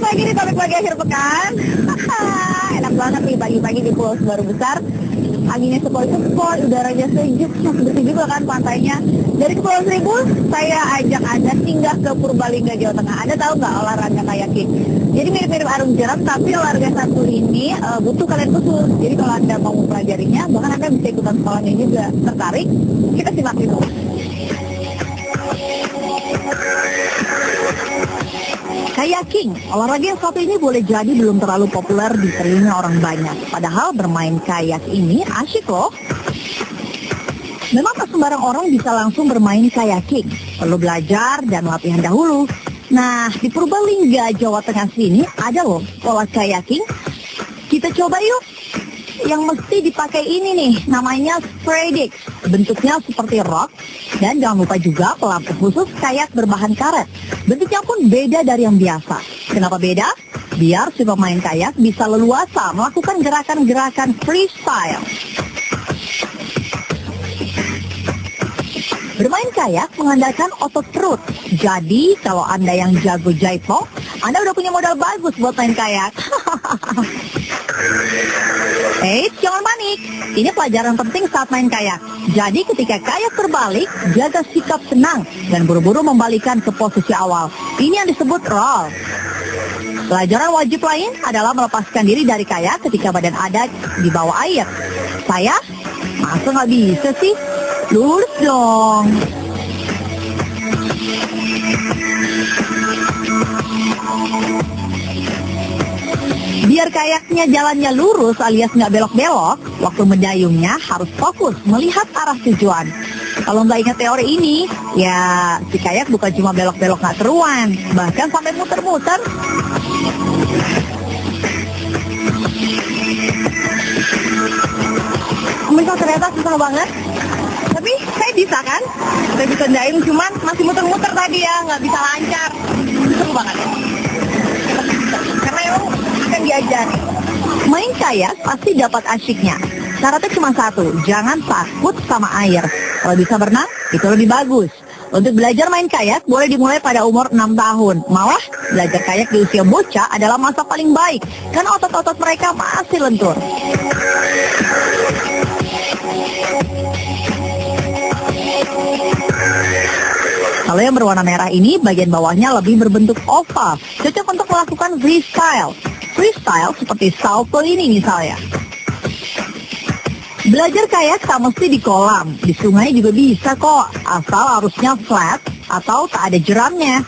lagi di topik pagi akhir pekan. Enak banget nih pagi-pagi di Pulau Sebaru Besar. Anginnya sepoi-sepoi, udaranya sejuk, masih bersih juga kan pantainya. Dari Kepulauan Seribu, saya ajak Anda singgah ke Purbalingga, Jawa Tengah. Anda tahu nggak olahraga kayaking? Jadi mirip-mirip arung jeram, tapi olahraga satu ini butuh kalian khusus. Jadi kalau Anda mau mempelajarinya, bahkan Anda bisa ikutan sekolahnya juga. Tertarik? Kita simak itu. Kayaking, olahraga yang satu ini boleh jadi belum terlalu populer di telinga orang banyak. Padahal bermain kayak ini asyik loh. Memang tak sembarang orang bisa langsung bermain kayaking. Perlu belajar dan latihan dahulu. Nah, di Purbalingga, Jawa Tengah sini ada loh sekolah kayaking. Kita coba yuk. Yang mesti dipakai ini nih, namanya Spray-Dix. Bentuknya seperti rok. Dan jangan lupa juga pelampu khusus kayak berbahan karet. Bentuknya pun beda dari yang biasa. Kenapa beda? Biar si pemain kayak bisa leluasa melakukan gerakan-gerakan freestyle. Bermain kayak mengandalkan otot perut. Jadi kalau Anda yang jago jaipo, Anda udah punya modal bagus buat main kayak. Jangan panik. Ini pelajaran penting saat main kayak. Jadi ketika kayak terbalik, jaga sikap tenang dan buru-buru membalikan ke posisi awal. Ini yang disebut roll. Pelajaran wajib lain adalah melepaskan diri dari kayak ketika badan Anda di bawah air. Saya? Masa nggak bisa sih? Lurus dong. Biar kayaknya jalannya lurus alias nggak belok-belok, waktu mendayungnya harus fokus melihat arah tujuan. Kalau nggak ingat teori ini, ya si kayak bukan cuma belok-belok nggak teruan, bahkan sampai muter-muter. Misal ternyata susah banget, tapi saya bisa kan? Saya bisa dayung, cuman masih muter-muter tadi ya, nggak bisa lancar. Seru banget ya. Karena emang akan diajar. Main kayak pasti dapat asyiknya. Syaratnya cuma satu, jangan takut sama air. Kalau bisa berenang, itu lebih bagus. Untuk belajar main kayak, boleh dimulai pada umur 6 tahun. Malah, belajar kayak di usia bocah adalah masa paling baik, karena otot-otot mereka masih lentur. Kalau yang berwarna merah ini, bagian bawahnya lebih berbentuk oval, cocok untuk melakukan freestyle. Freestyle seperti salto ini misalnya. Belajar kayak tak mesti di kolam, di sungai juga bisa kok, asal arusnya flat atau tak ada jeramnya.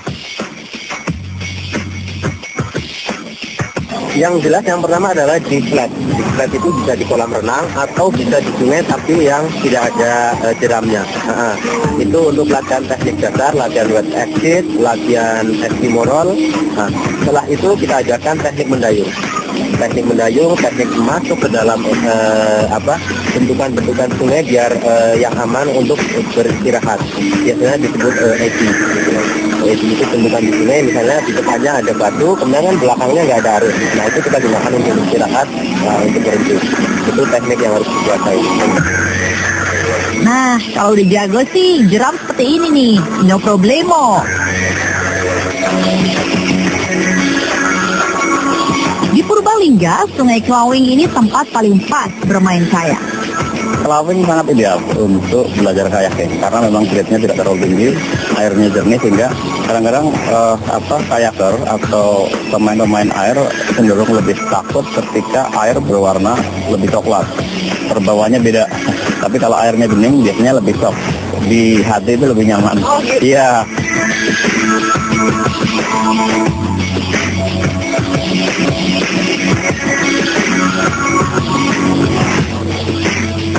Yang jelas yang pertama adalah di flat. Di flat itu bisa di kolam renang atau bisa di sungai tapi yang tidak ada jeramnya. Itu untuk latihan teknik dasar, latihan wet exit, latihan eskimo-roll. Setelah itu kita ajarkan teknik mendayung. Teknik mendayung, teknik masuk ke dalam bentukan-bentukan sungai biar yang aman untuk beristirahat. Biasanya disebut eddy. Eddy itu bentukan di sungai, misalnya di depannya ada batu, kemudian kan belakangnya nggak ada arus. Nah itu kita gunakan untuk istirahat, untuk berhenti. Itu teknik yang harus dikuasai. Nah, kalau udah jago sih, jeram seperti ini nih, no problemo. Di Purbalingga, Sungai Kelawing ini tempat paling pas bermain kayak. Kelawing sangat ideal untuk belajar kayaking karena memang grade-nya tidak terlalu tinggi, airnya jernih sehingga kadang-kadang kayaker atau pemain-pemain air cenderung lebih takut ketika air berwarna lebih coklat. Terbawahnya beda. Tapi kalau airnya bening biasanya lebih soft. Di hati itu lebih nyaman. Iya.